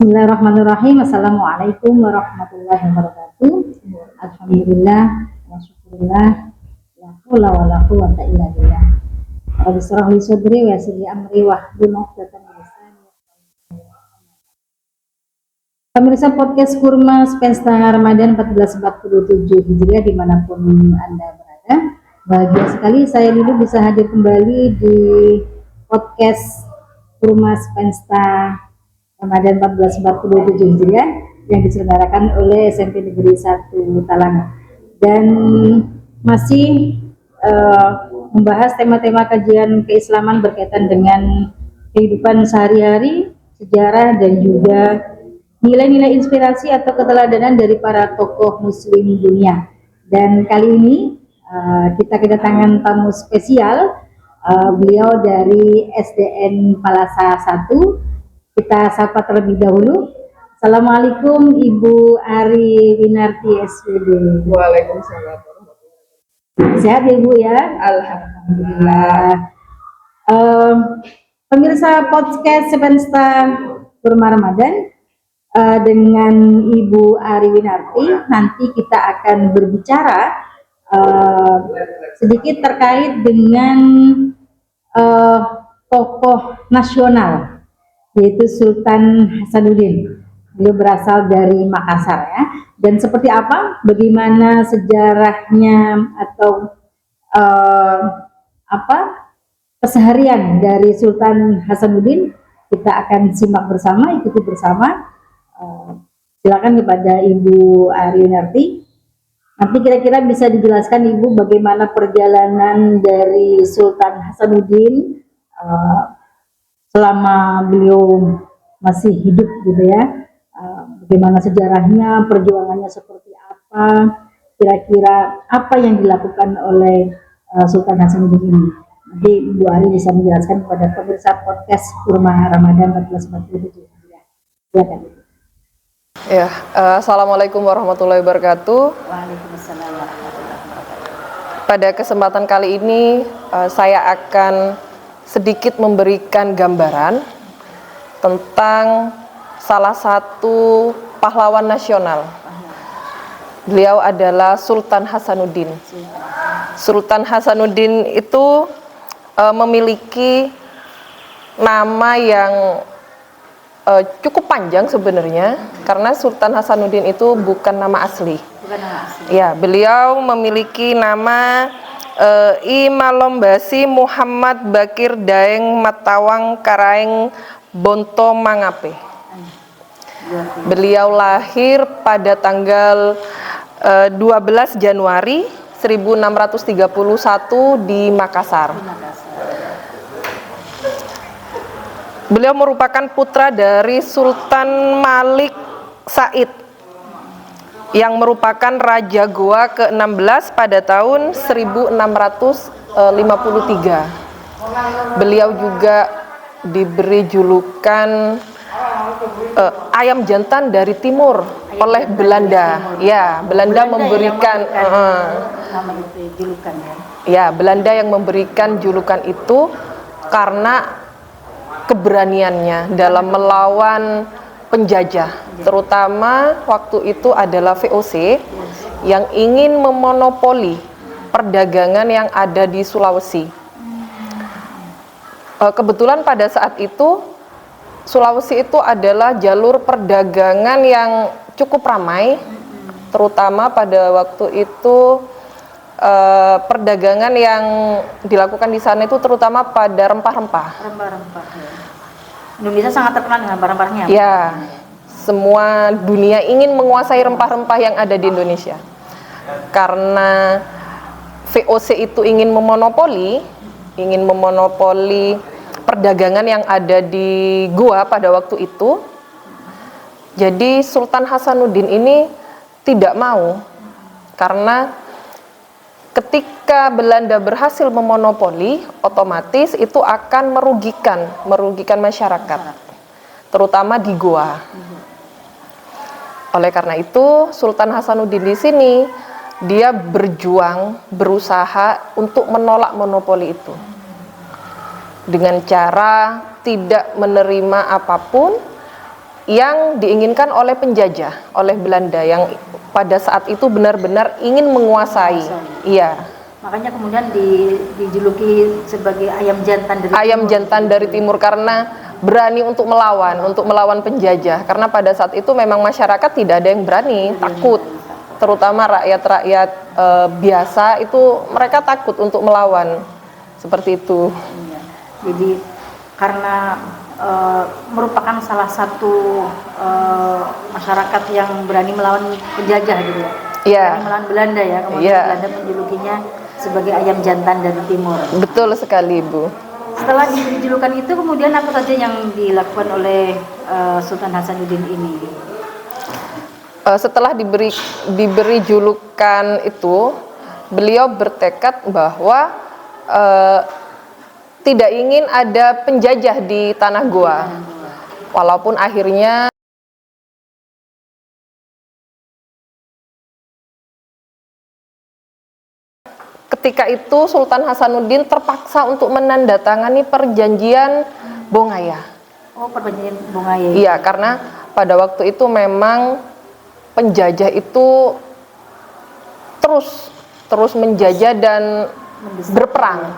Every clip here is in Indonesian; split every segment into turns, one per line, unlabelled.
Bismillahirrahmanirrahim. Assalamualaikum warahmatullahi wabarakatuh. Alhamdulillah wa syukurillah. La haula wala quwwata illa billah. Rabbi shrah li sadri wa yassir li amri wahlul 'uqdatam min lisani. Pemirsa podcast Kurma Spensta Ramadan 1447 Hijriah dimanapun Anda berada, bahagia sekali saya Lilu bisa hadir kembali di podcast Kurma Spensta Ramadan 1447 Hijriah yang diselenggarakan oleh SMP Negeri 1 Talang, dan masih membahas tema-tema kajian keislaman berkaitan dengan kehidupan sehari-hari, sejarah, dan juga nilai-nilai inspirasi atau keteladanan dari para tokoh muslim dunia. Dan kali ini kita kedatangan tamu spesial, beliau dari SDN Palasa 1. Kita sapa terlebih dahulu. Assalamualaikum Ibu Ari Winarti SPD.
Waalaikumsalam.
Sehat ya Ibu ya?
Alhamdulillah.
Pemirsa podcast Spensta Kurma Ramadan, dengan Ibu Ari Winarti nanti kita akan berbicara sedikit terkait dengan tokoh nasional, yaitu Sultan Hasanuddin. Beliau berasal dari Makassar ya. Dan seperti apa, bagaimana sejarahnya atau keseharian dari Sultan Hasanuddin, kita akan simak bersama, ikuti bersama. Silakan kepada Ibu Ari Winarti. Nanti kira-kira bisa dijelaskan Ibu bagaimana perjalanan dari Sultan Hasanuddin selama beliau masih hidup gitu ya, bagaimana sejarahnya, perjuangannya seperti apa, kira-kira apa yang dilakukan oleh Sultan Hasanuddin ini. Nanti Bu Ari bisa menjelaskan kepada pemirsa podcast Kurma Ramadan 1447. Silakan.
Ya, Assalamualaikum warahmatullahi wabarakatuh.
Waalaikumsalam warahmatullahi wabarakatuh.
Pada kesempatan kali ini saya akan sedikit memberikan gambaran tentang salah satu pahlawan nasional. Beliau adalah Sultan Hasanuddin. Sultan Hasanuddin itu memiliki nama yang cukup panjang sebenarnya, karena Sultan Hasanuddin itu bukan nama asli. Ya, beliau memiliki nama I Malombasi Muhammad Bakir Daeng Matawang Karaeng Bonto Mangape. Beliau lahir pada tanggal 12 Januari 1631 di Makassar. Beliau merupakan putra dari Sultan Malik Said yang merupakan Raja Goa ke-16 pada tahun 1653. Beliau juga diberi julukan ayam jantan dari timur oleh Belanda. Ya, Belanda memberikan Belanda yang memberikan julukan itu karena keberaniannya dalam melawan penjajah, terutama waktu itu adalah VOC yang ingin memonopoli perdagangan yang ada di Sulawesi. Kebetulan pada saat itu Sulawesi itu adalah jalur perdagangan yang cukup ramai, terutama pada waktu itu perdagangan yang dilakukan di sana itu terutama pada rempah-rempah.
Indonesia sangat terkenal dengan rempah-rempahnya.
Ya, semua dunia ingin menguasai rempah-rempah yang ada di Indonesia. Karena VOC itu ingin memonopoli perdagangan yang ada di Goa pada waktu itu. Jadi Sultan Hasanuddin ini tidak mau, karena ketika Belanda berhasil memonopoli, otomatis itu akan merugikan masyarakat, terutama di Goa. Oleh karena itu, Sultan Hasanuddin di sini dia berusaha untuk menolak monopoli itu dengan cara tidak menerima apapun yang diinginkan oleh penjajah, oleh Belanda yang pada saat itu benar-benar ingin menguasai. Iya.
Makanya kemudian dijuluki sebagai ayam jantan dari
Ayam
timur.
jantan dari timur karena berani untuk melawan penjajah. Karena pada saat itu memang masyarakat tidak ada yang berani, takut. Terutama rakyat-rakyat biasa itu mereka takut untuk melawan. Seperti itu.
Iya. Jadi karena merupakan salah satu masyarakat yang berani melawan penjajah gitu ya.
Iya.
Berani melawan Belanda ya. Kemudian Belanda menjulukinya sebagai ayam jantan dari timur.
Betul sekali, Ibu.
Setelah diberi julukan itu, kemudian apa saja yang dilakukan oleh Sultan Hasanuddin ini?
Setelah diberi julukan itu, beliau bertekad bahwa tidak ingin ada penjajah di tanah Goa. Walaupun akhirnya ketika itu Sultan Hasanuddin terpaksa untuk menandatangani perjanjian Bongaya.
Oh, perjanjian Bongaya.
Iya, karena pada waktu itu memang penjajah itu terus menjajah dan berperang.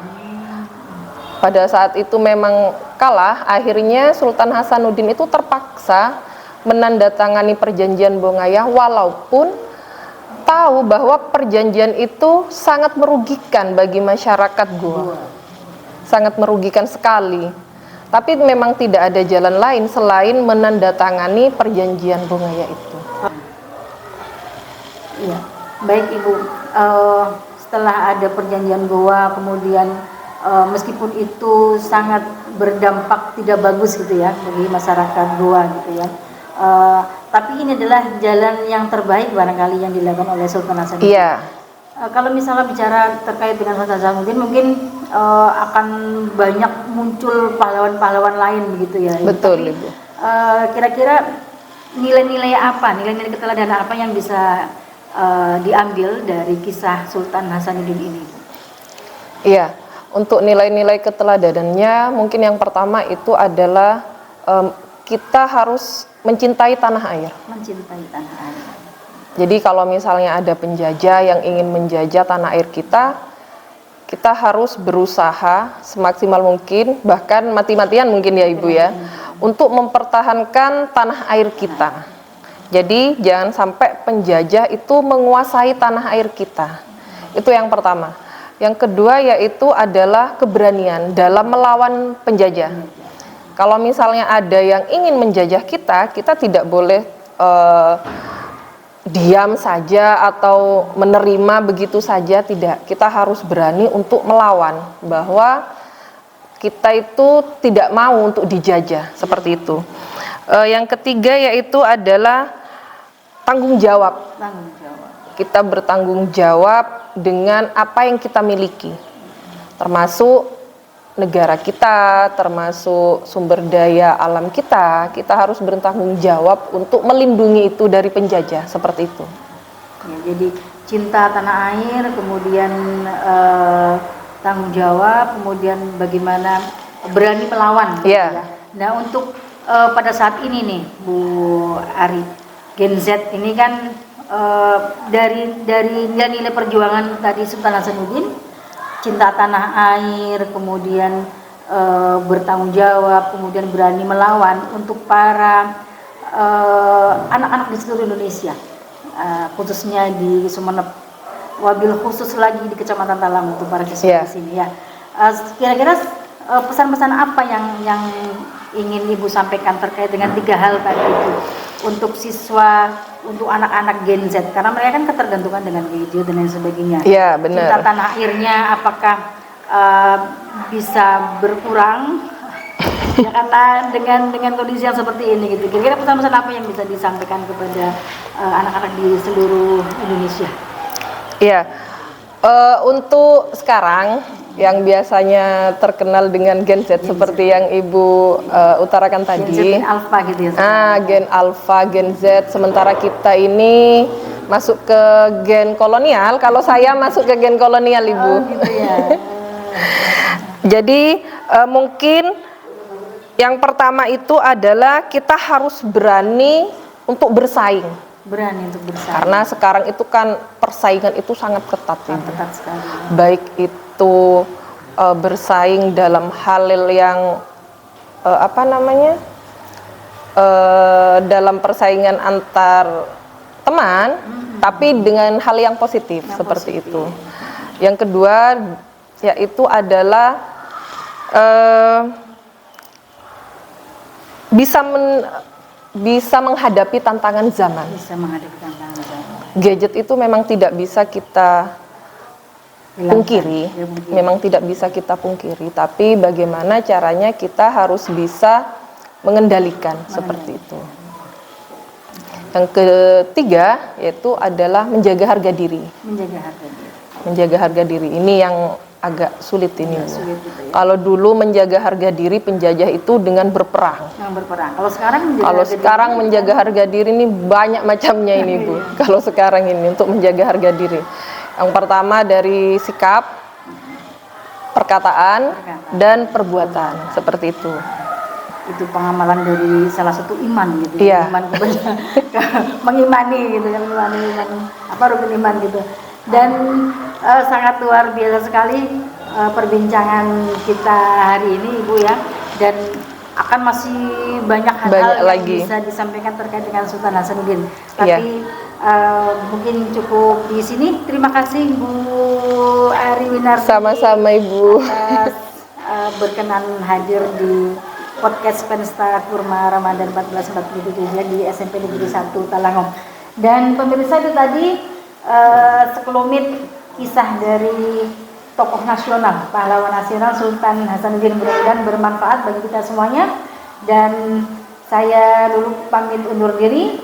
Pada saat itu memang kalah, akhirnya Sultan Hasanuddin itu terpaksa menandatangani perjanjian Bongaya walaupun tahu bahwa perjanjian itu sangat merugikan bagi masyarakat Goa. Sangat merugikan sekali. Tapi memang tidak ada jalan lain selain menandatangani perjanjian Bongaya itu.
Iya, baik Ibu. Setelah ada perjanjian Goa, kemudian meskipun itu sangat berdampak tidak bagus gitu ya bagi masyarakat Goa gitu ya. Tapi ini adalah jalan yang terbaik barangkali yang dilakukan oleh Sultan Hasanuddin.
Iya.
Kalau misalnya bicara terkait dengan Sultan Hasanuddin, mungkin akan banyak muncul pahlawan-pahlawan lain begitu ya.
Betul,
Tapi,
Ibu.
Kira-kira nilai-nilai apa, nilai-nilai keteladanan apa yang bisa diambil dari kisah Sultan Hasanuddin ini?
Iya, untuk nilai-nilai keteladanannya mungkin yang pertama itu adalah kita harus mencintai tanah air.
Mencintai tanah air.
Jadi kalau misalnya ada penjajah yang ingin menjajah tanah air kita harus berusaha semaksimal mungkin, bahkan mati-matian mungkin ya Ibu ya, untuk mempertahankan tanah air kita. Jadi jangan sampai penjajah itu menguasai tanah air kita. Itu yang pertama. Yang kedua yaitu adalah keberanian dalam melawan penjajah. Kalau misalnya ada yang ingin menjajah kita tidak boleh diam saja atau menerima begitu saja, tidak. Kita harus berani untuk melawan, bahwa kita itu tidak mau untuk dijajah, seperti itu. Yang ketiga yaitu adalah tanggung jawab. Kita bertanggung jawab dengan apa yang kita miliki, termasuk negara kita, termasuk sumber daya alam kita harus bertanggung jawab untuk melindungi itu dari penjajah, seperti itu.
Ya, jadi cinta tanah air, kemudian tanggung jawab, kemudian bagaimana berani melawan.
Yeah.
Ya. Nah, untuk pada saat ini nih, Bu Ari, Gen Z ini kan dari nilai-nilai perjuangan tadi Sultan Hasanuddin, cinta tanah air, kemudian bertanggung jawab, kemudian berani melawan untuk para anak-anak di seluruh Indonesia, khususnya di Sumeneb, wabil khusus lagi di Kecamatan Talam untuk para siswa di sini ya. Kira-kira pesan-pesan apa yang ingin Ibu sampaikan terkait dengan 3 hal tadi itu untuk siswa, untuk anak-anak Gen Z, karena mereka kan ketergantungan dengan video dan lain sebagainya.
Iya, benar.
Cinta tanah airnya apakah bisa berkurang ya, karena dengan kondisi yang seperti ini gitu. Kira-kira pesan-pesan apa yang bisa disampaikan kepada anak-anak di seluruh Indonesia?
Iya, untuk sekarang yang biasanya terkenal dengan Gen Z seperti yang Ibu utarakan tadi,
Gen Alpha gitu ya.
Gen Alpha, Gen Z, sementara kita ini masuk ke gen kolonial. Kalau saya masuk ke gen kolonial, Ibu.
Oh, gitu ya.
Jadi mungkin Yang pertama itu adalah kita harus berani untuk bersaing.
Berani untuk bersaing.
Karena sekarang itu kan persaingan itu sangat ketat,
sangat ketat sekali.
baik itu bersaing dalam hal yang dalam persaingan antar teman, tapi dengan hal yang positif seperti itu. Yang kedua yaitu adalah bisa menghadapi tantangan zaman.
Bisa menghadapi tantangan zaman.
Gadget itu memang tidak bisa kita pungkiri, memang tidak bisa kita pungkiri, tapi bagaimana caranya kita harus bisa mengendalikan seperti itu. Yang ketiga yaitu adalah menjaga harga diri.
Menjaga harga diri.
Menjaga harga diri ini yang agak sulit ini.
Sulit gitu ya.
Kalau dulu menjaga harga diri penjajah itu dengan berperang.
Yang berperang. Kalau sekarang
menjaga harga diri ini banyak macamnya ini Bu. Kalau sekarang ini untuk menjaga harga diri. Yang pertama dari sikap, perkataan, dan perbuatan seperti itu.
Itu pengamalan dari salah satu iman gitu.
Iya.
Iman kepada mengimani gitu kan, iman rukun iman gitu. Dan sangat luar biasa sekali perbincangan kita hari ini Ibu ya, dan akan masih banyak hal-hal yang bisa disampaikan terkait dengan Sultan Hasanuddin. Tapi mungkin cukup di sini. Terima kasih Bu Ari Winarti.
Sama-sama Ibu.
Atas berkenan hadir di podcast Pensta Kurma Ramadan 1447 di SMP Negeri 1 Talangong. Dan pemirsa, itu tadi sekelumit kisah dari tokoh nasional, pahlawan nasional Sultan Hasanuddin. Mudah-mudahan bermanfaat bagi kita semuanya. Dan saya dulu pamit undur diri.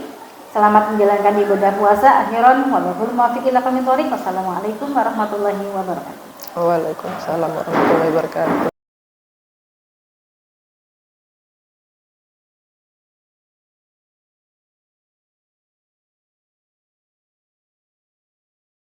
Selamat menjalankan ibadah puasa. Akhiran wallahul muwaffiq ila aqwamit thoriq. Wassalamualaikum warahmatullahi wabarakatuh.
Waalaikumsalam warahmatullahi wabarakatuh.